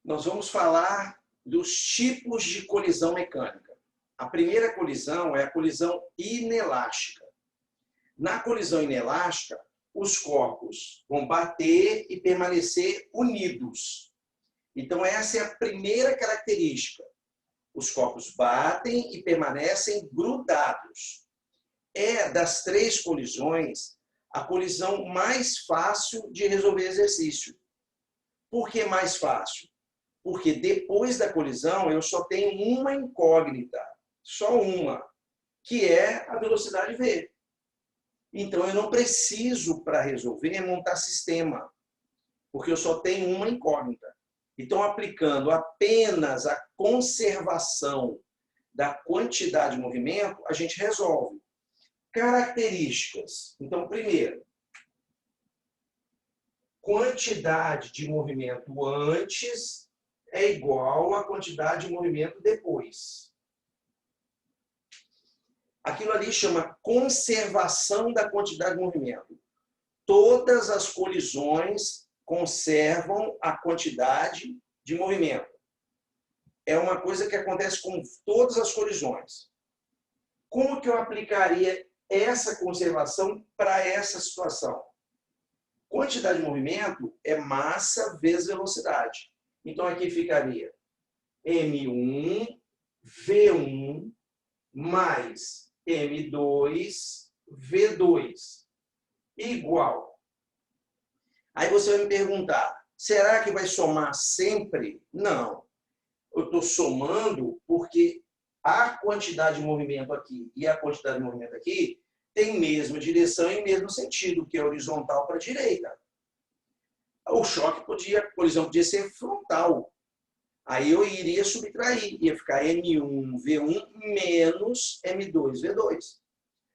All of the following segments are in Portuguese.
Nós vamos falar dos tipos de colisão mecânica. A primeira colisão é a colisão inelástica. Na colisão inelástica, os corpos vão bater e permanecer unidos. Então, essa é a primeira característica. Os corpos batem e permanecem grudados. É, das três colisões, a colisão mais fácil de resolver exercício. Por que mais fácil? Porque depois da colisão eu só tenho uma incógnita, só uma, que é a velocidade v. Então eu não preciso, para resolver, montar sistema, porque eu só tenho uma incógnita. Então, aplicando apenas a conservação da quantidade de movimento, a gente resolve. Características. Então, primeiro, quantidade de movimento antes é igual à quantidade de movimento depois. Aquilo ali chama conservação da quantidade de movimento. Todas as colisões conservam a quantidade de movimento. É uma coisa que acontece com todas as colisões. Como que eu aplicaria essa conservação para essa situação? Quantidade de movimento é massa vezes velocidade. Então, aqui ficaria M1, V1, mais M2, V2, igual. Aí você vai me perguntar, será que vai somar sempre? Não. Eu estou somando porque a quantidade de movimento aqui e a quantidade de movimento aqui tem mesma direção e mesmo sentido, que é horizontal para a direita. O choque a colisão podia ser frontal. Aí eu iria subtrair, ia ficar M1, V1 menos M2, V2.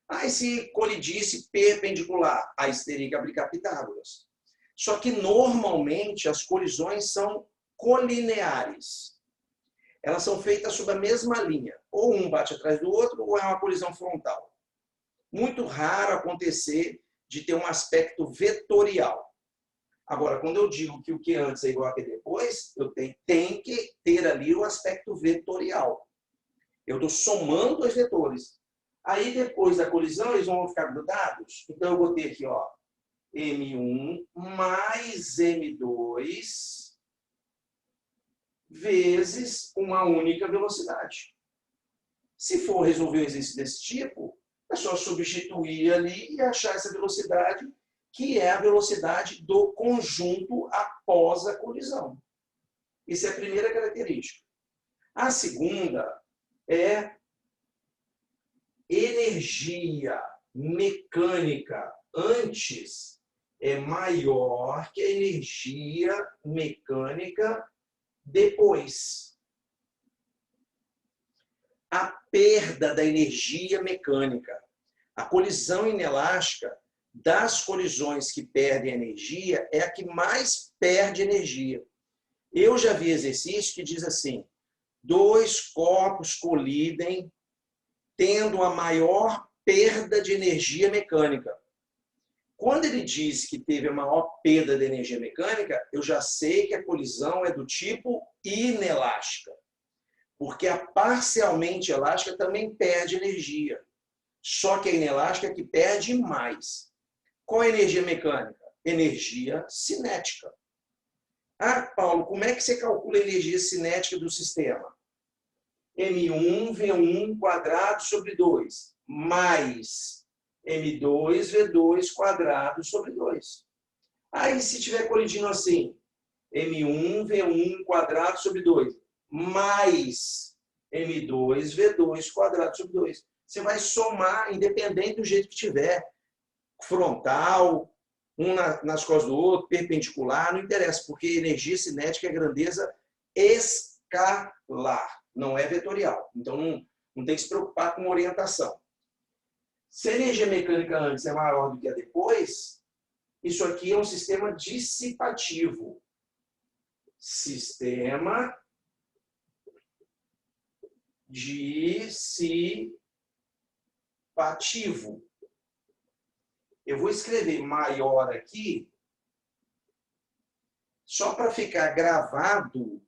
Aí se colidisse perpendicular, aí você teria que aplicar Pitágoras. Só que normalmente as colisões são colineares. Elas são feitas sob a mesma linha. Ou um bate atrás do outro, ou é uma colisão frontal. Muito raro acontecer de ter um aspecto vetorial. Agora, quando eu digo que o que antes é igual a que depois, eu tenho que ter ali o aspecto vetorial. Eu estou somando dois vetores. Aí, depois da colisão, eles vão ficar grudados. Então, eu vou ter aqui, ó, M1 mais M2 vezes uma única velocidade. Se for resolver um exercício desse tipo, é só substituir ali e achar essa velocidade, que é a velocidade do conjunto após a colisão. Essa é a primeira característica. A segunda é energia mecânica antes é maior que a energia mecânica depois. A perda da energia mecânica. A colisão inelástica, das colisões que perdem energia, é a que mais perde energia. Eu já vi exercício que diz assim, dois corpos colidem tendo a maior perda de energia mecânica. Quando ele diz que teve a maior perda de energia mecânica, eu já sei que a colisão é do tipo inelástica. Porque a parcialmente elástica também perde energia. Só que a inelástica é que perde mais. Qual é a energia mecânica? Energia cinética. Ah, Paulo, como é que você calcula a energia cinética do sistema? M1, V1 quadrado sobre 2, mais M2, V2 quadrado sobre 2. Aí, se tiver colidindo assim, M1, V1 quadrado sobre 2, mais M2, V2 quadrado sobre 2. Você vai somar, independente do jeito que tiver. Frontal, um nas costas do outro, perpendicular, não interessa, porque energia cinética é grandeza escalar, não é vetorial. Então, não tem que se preocupar com orientação. Se a energia mecânica antes é maior do que a depois, isso aqui é um sistema dissipativo. Sistema dissipativo. Eu vou escrever maior aqui, só para ficar gravado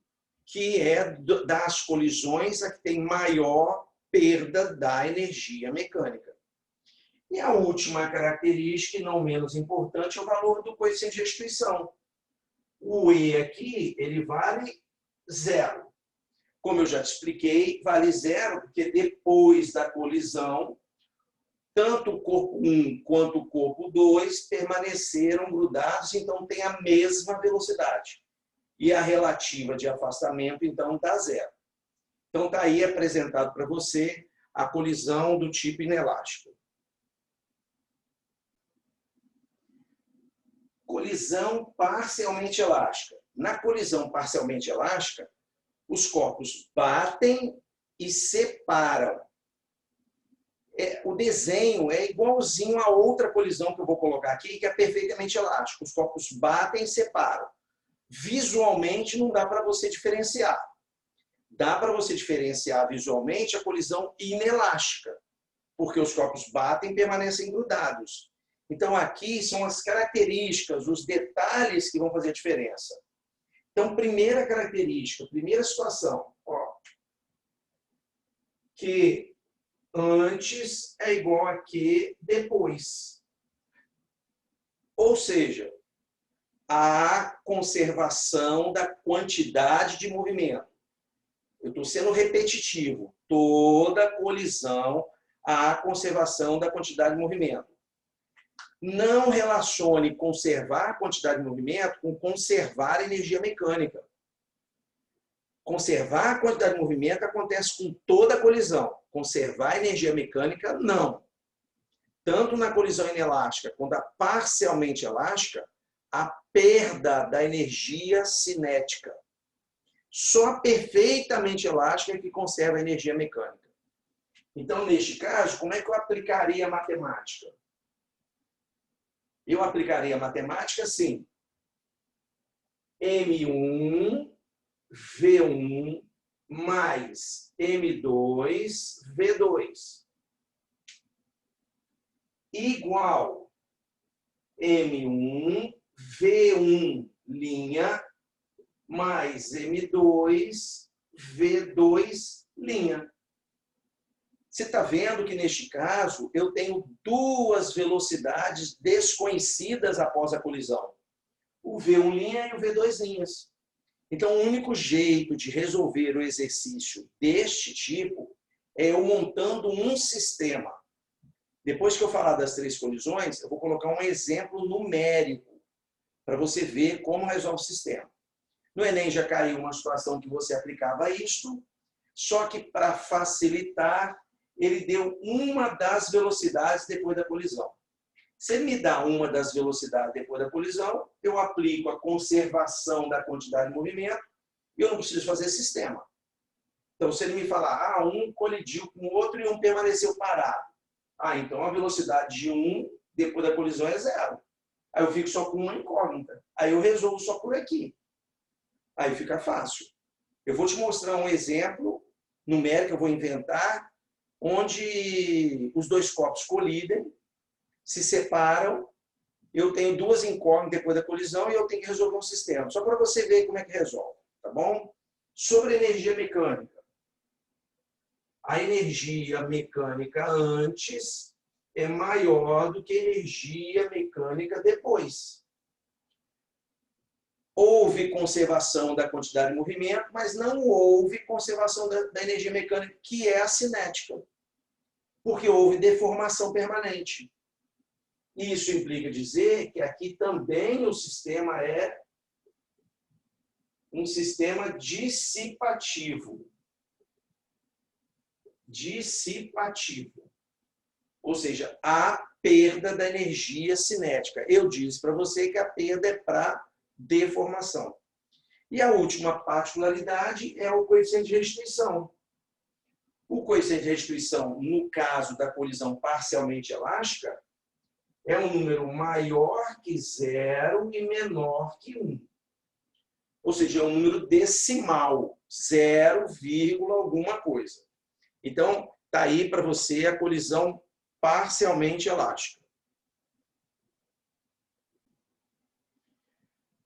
que é das colisões a que tem maior perda da energia mecânica. E a última característica, e não menos importante, é o valor do coeficiente de restituição. O E aqui, ele vale 0. Como eu já te expliquei, vale 0 porque depois da colisão, tanto o corpo 1 quanto o corpo 2 permaneceram grudados, então tem a mesma velocidade. E a relativa de afastamento, então, está 0. Então, está aí apresentado para você a colisão do tipo inelástico. Colisão parcialmente elástica. Na colisão parcialmente elástica, os corpos batem e separam. O desenho é igualzinho a outra colisão que eu vou colocar aqui, que é perfeitamente elástica. Os corpos batem e separam. Visualmente, não dá para você diferenciar. Dá para você diferenciar visualmente a colisão inelástica, porque os corpos batem e permanecem grudados. Então, aqui são as características, os detalhes que vão fazer a diferença. Então, primeira característica, primeira situação, ó, que antes é igual a que depois. Ou seja, a conservação da quantidade de movimento. Eu estou sendo repetitivo. Toda colisão, a conservação da quantidade de movimento. Não relacione conservar a quantidade de movimento com conservar a energia mecânica. Conservar a quantidade de movimento acontece com toda a colisão. Conservar a energia mecânica, não. Tanto na colisão inelástica quanto a parcialmente elástica, a perda da energia cinética. Só a perfeitamente elástica é que conserva a energia mecânica. Então, neste caso, como é que eu aplicaria a matemática? Eu aplicaria a matemática assim. M1, V1, mais M2, V2. Igual M1, V1, linha, mais M2, V2, linha. Você está vendo que, neste caso, eu tenho duas velocidades desconhecidas após a colisão. O V1 linha e o V2 linhas. Então, o único jeito de resolver o exercício deste tipo é eu montando um sistema. Depois que eu falar das três colisões, eu vou colocar um exemplo numérico para você ver como resolve o sistema. No Enem já caiu uma situação que você aplicava isto, só que para facilitar, ele deu uma das velocidades depois da colisão. Se ele me dá uma das velocidades depois da colisão, eu aplico a conservação da quantidade de movimento e eu não preciso fazer sistema. Então, se ele me falar, um colidiu com o outro e um permaneceu parado. Então a velocidade de um depois da colisão é 0. Aí eu fico só com uma incógnita. Aí eu resolvo só por aqui. Aí fica fácil. Eu vou te mostrar um exemplo numérico que eu vou inventar, onde os dois corpos colidem, se separam, eu tenho duas incógnitas depois da colisão e eu tenho que resolver um sistema. Só para você ver como é que resolve, tá bom? Sobre energia mecânica. A energia mecânica antes é maior do que a energia mecânica depois. Houve conservação da quantidade de movimento, mas não houve conservação da energia mecânica, que é a cinética, porque houve deformação permanente. Isso implica dizer que aqui também o sistema é um sistema dissipativo. Dissipativo. Ou seja, há perda da energia cinética. Eu disse para você que a perda é para deformação. E a última particularidade é o coeficiente de restituição. O coeficiente de restituição, no caso da colisão parcialmente elástica, é um número maior que 0 e menor que 1. Ou seja, é um número decimal, 0, alguma coisa. Então, está aí para você a colisão parcialmente elástica.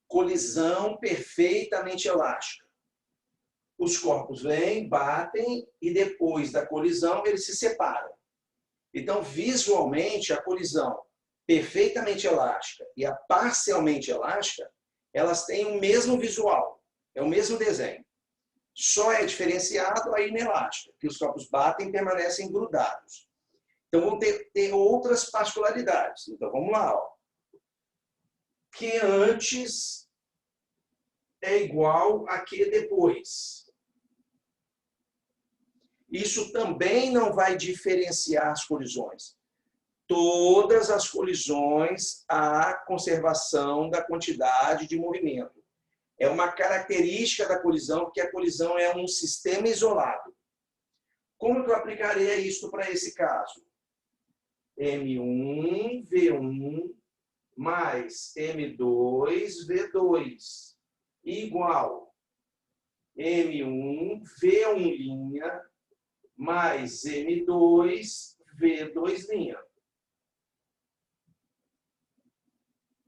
Colisão perfeitamente elástica. Os corpos vêm, batem e depois da colisão eles se separam. Então, visualmente, a colisão perfeitamente elástica e a parcialmente elástica, elas têm o mesmo visual, é o mesmo desenho. Só é diferenciado a inelástica, que os corpos batem e permanecem grudados. Então, vão ter outras particularidades. Então, vamos lá. Ó. Que antes é igual a que depois. Isso também não vai diferenciar as colisões. Todas as colisões há conservação da quantidade de movimento. É uma característica da colisão, porque a colisão é um sistema isolado. Como que eu aplicaria isso para esse caso? M1, V1, mais M2, V2, igual M1, V1', mais M2, V2'.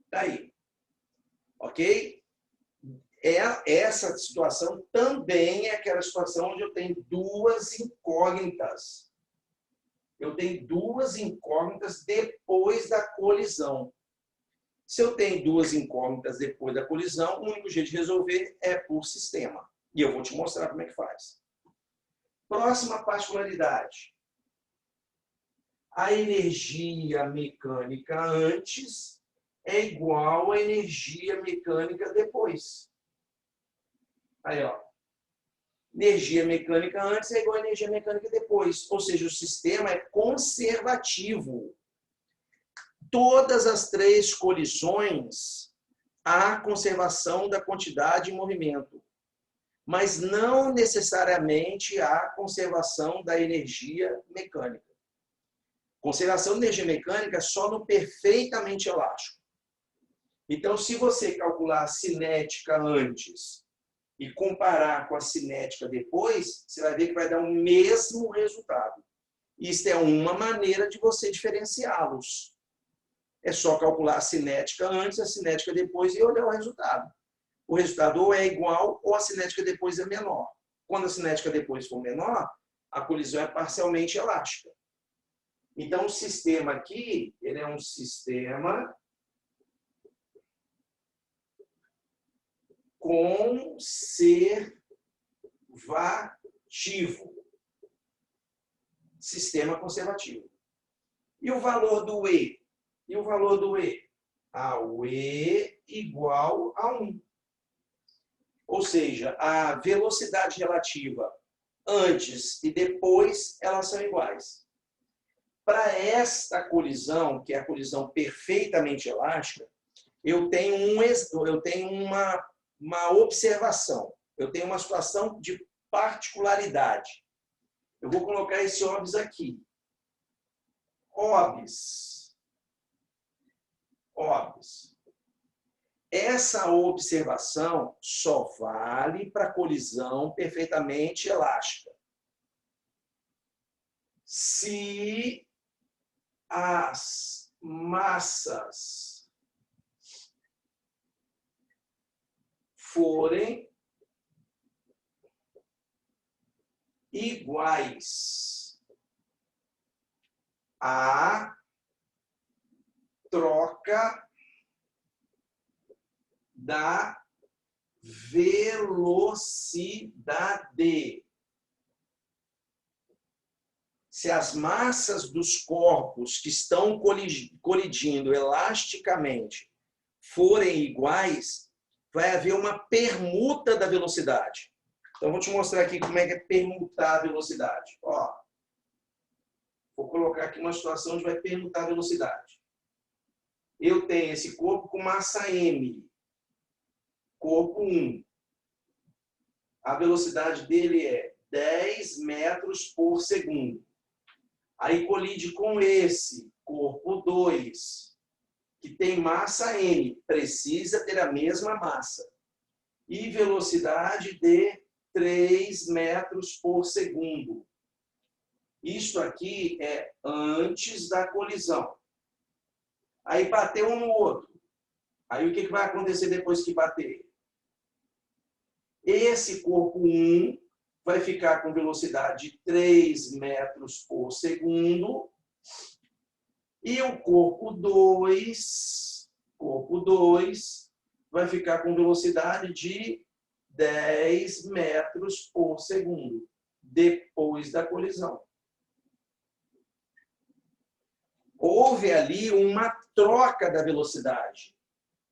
Daí. Ok? Essa situação também é aquela situação onde eu tenho duas incógnitas. Eu tenho duas incógnitas depois da colisão. Se eu tenho duas incógnitas depois da colisão, o único jeito de resolver é por sistema. E eu vou te mostrar como é que faz. Próxima particularidade. A energia mecânica antes é igual à energia mecânica depois. Aí, ó. Energia mecânica antes é igual à energia mecânica depois. Ou seja, o sistema é conservativo. Todas as três colisões há conservação da quantidade em movimento, mas não necessariamente há conservação da energia mecânica. Conservação da energia mecânica só no perfeitamente elástico. Então, se você calcular a cinética antes e comparar com a cinética depois, você vai ver que vai dar o mesmo resultado. Isso é uma maneira de você diferenciá-los. É só calcular a cinética antes, a cinética depois e olhar o resultado. O resultado ou é igual ou a cinética depois é menor. Quando a cinética depois for menor, a colisão é parcialmente elástica. Então, o sistema aqui, ele é um sistema conservativo. Sistema conservativo. E o valor do E? E o valor do E? O E igual a 1. Ou seja, a velocidade relativa antes e depois, elas são iguais. Para esta colisão, que é a colisão perfeitamente elástica, eu tenho uma observação. Eu tenho uma situação de particularidade. Eu vou colocar esse OBS aqui. OBS. Essa observação só vale para colisão perfeitamente elástica. Se as massas forem iguais, a troca da velocidade. Se as massas dos corpos que estão colidindo elasticamente forem iguais, vai haver uma permuta da velocidade. Então, vou te mostrar aqui como é que é permutar a velocidade. Ó, vou colocar aqui uma situação onde vai permutar a velocidade. Eu tenho esse corpo com massa M. Corpo 1. A velocidade dele é 10 metros por segundo. Aí colide com esse, corpo 2, que tem massa M, precisa ter a mesma massa. E velocidade de 3 metros por segundo. Isto aqui é antes da colisão. Aí bateu um no outro. Aí o que vai acontecer depois que bater? Esse corpo 1 vai ficar com velocidade de 3 metros por segundo. E o corpo 2 vai ficar com velocidade de 10 metros por segundo, depois da colisão. Houve ali uma troca da velocidade.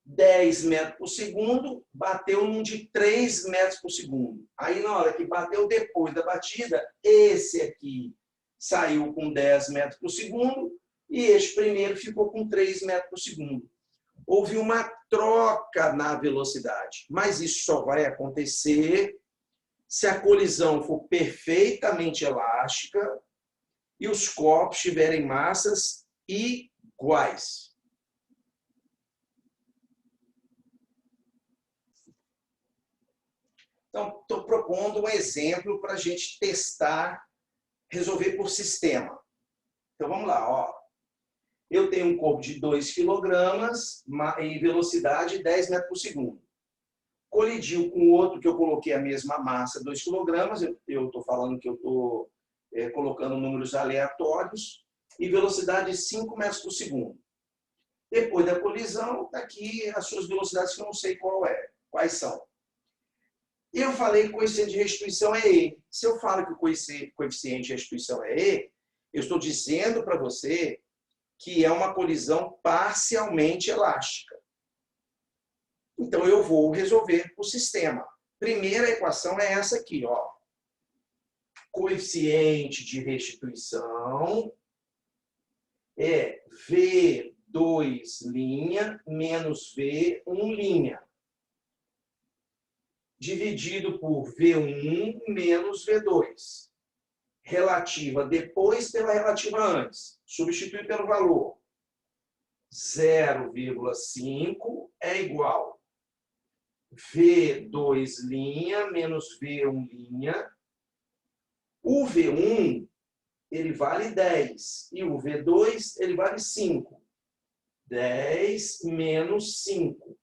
10 metros por segundo, bateu num de 3 metros por segundo. Aí, na hora que bateu depois da batida, esse aqui saiu com 10 metros por segundo e este primeiro ficou com 3 metros por segundo. Houve uma troca na velocidade, mas isso só vai acontecer se a colisão for perfeitamente elástica e os corpos tiverem massas iguais. Então, estou propondo um exemplo para a gente testar, resolver por sistema. Então, vamos lá. Ó. Eu tenho um corpo de 2 kg em velocidade 10 metros por segundo. Colidiu com o outro que eu coloquei a mesma massa, 2 kg. Eu estou falando que eu estou colocando números aleatórios. E velocidade 5 metros por segundo. Depois da colisão, está aqui as suas velocidades que eu não sei quais são. Eu falei que o coeficiente de restituição é E. Se eu falo que o coeficiente de restituição é E, eu estou dizendo para você que é uma colisão parcialmente elástica. Então, eu vou resolver o sistema. Primeira equação é essa aqui, ó. Coeficiente de restituição é V2' menos V1', dividido por V1 menos V2. Relativa depois pela relativa antes. Substitui pelo valor. 0,5 é igual V2' menos V1'. O V1, ele vale 10. E o V2, ele vale 5. 10 menos 5.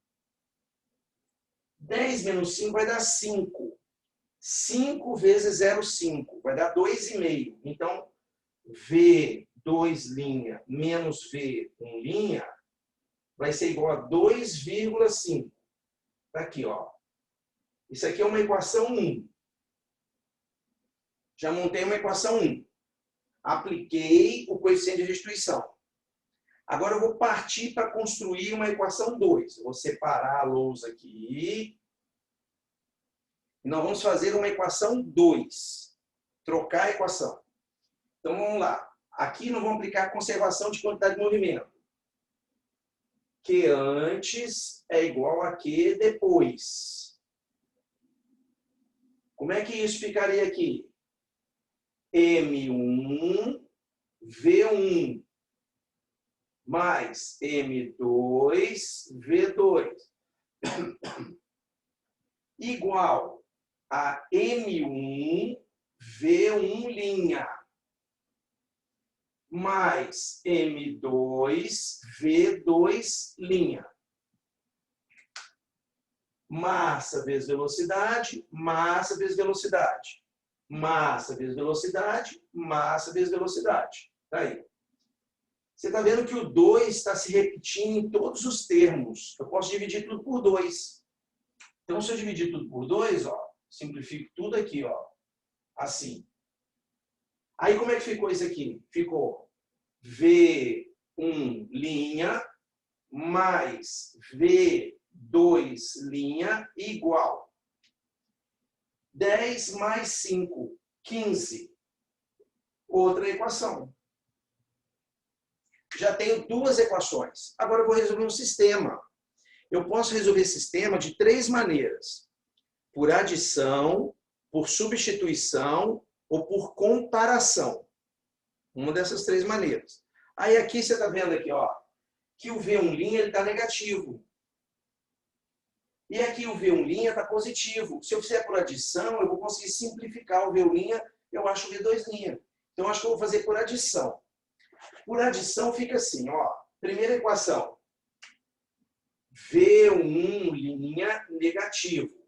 10 menos 5 vai dar 5. 5 vezes 0,5 vai dar 2,5. Então, V2' menos V1' vai ser igual a 2,5. Está aqui, ó. Isso aqui é uma equação 1. Já montei uma equação 1. Apliquei o coeficiente de restituição. Agora eu vou partir para construir uma equação 2. Eu vou separar a lousa aqui. E nós vamos fazer uma equação 2. Trocar a equação. Então vamos lá. Aqui nós vamos aplicar a conservação de quantidade de movimento. Que antes é igual a que depois. Como é que isso ficaria aqui? M1, V1 mais M2, V2 igual a M1, V1' mais M2, V2'. Massa vezes velocidade, massa vezes velocidade. Massa vezes velocidade, massa vezes velocidade. Tá aí. Você está vendo que o 2 está se repetindo em todos os termos. Eu posso dividir tudo por 2. Então, se eu dividir tudo por 2, ó, simplifico tudo aqui, ó, assim. Aí, como é que ficou isso aqui? Ficou V1' mais V2' igual 10 mais 5, 15. Outra equação. Já tenho duas equações. Agora eu vou resolver um sistema. Eu posso resolver sistema de 3 maneiras. Por adição, por substituição ou por comparação. Uma dessas 3 maneiras. Aí aqui você está vendo aqui, ó, que o V1' está negativo. E aqui o V1' está positivo. Se eu fizer por adição, eu vou conseguir simplificar o V1', eu acho o V2'. Então, acho que eu vou fazer por adição. Por adição fica assim, ó. Primeira equação. V1' negativo.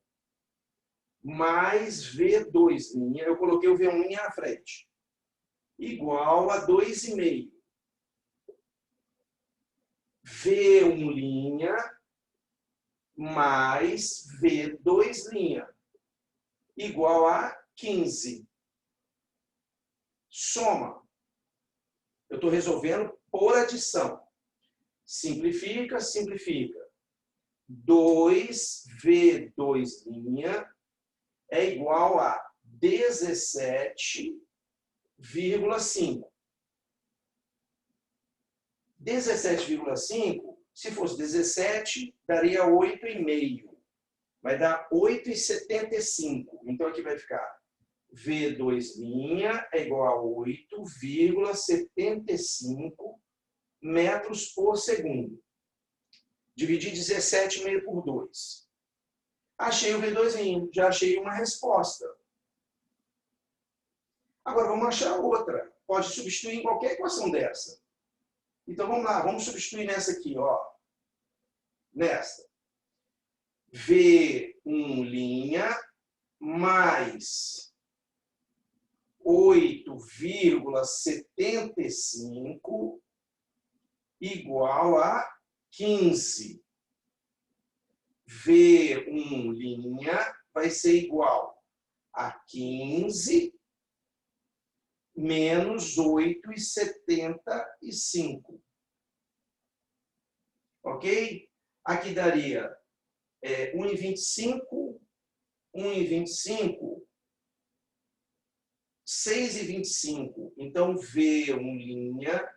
mais V2', eu coloquei o V1' à frente, igual a 2,5. V1' mais V2', igual a 15. Soma. Eu estou resolvendo por adição. Simplifica, simplifica. 2V2' é igual a 17,5. 17,5, se fosse 17, daria 8,5. Vai dar 8,75. Então, aqui vai ficar V2' é igual a 8,75 metros por segundo. Dividir 17,5 por 2. Achei o V2', já achei uma resposta. Agora, vamos achar outra. Pode substituir em qualquer equação dessa. Então, vamos lá. Vamos substituir nessa aqui, ó. Nessa. V1' mais 8,75 igual a 15. V1' vai ser igual a 15 menos 8,75. Ok? Aqui daria 1,25, 1,25, 6,25. Então, V1',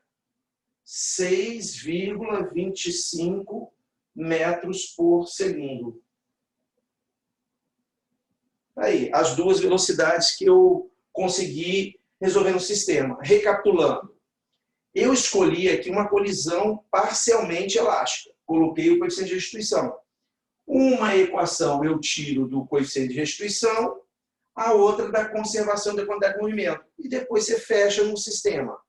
6,25 metros por segundo. Aí, as duas velocidades que eu consegui resolver no sistema. Recapitulando, eu escolhi aqui uma colisão parcialmente elástica. Coloquei o coeficiente de restituição. Uma equação eu tiro do coeficiente de restituição, a outra da conservação da quantidade de movimento. E depois você fecha no sistema.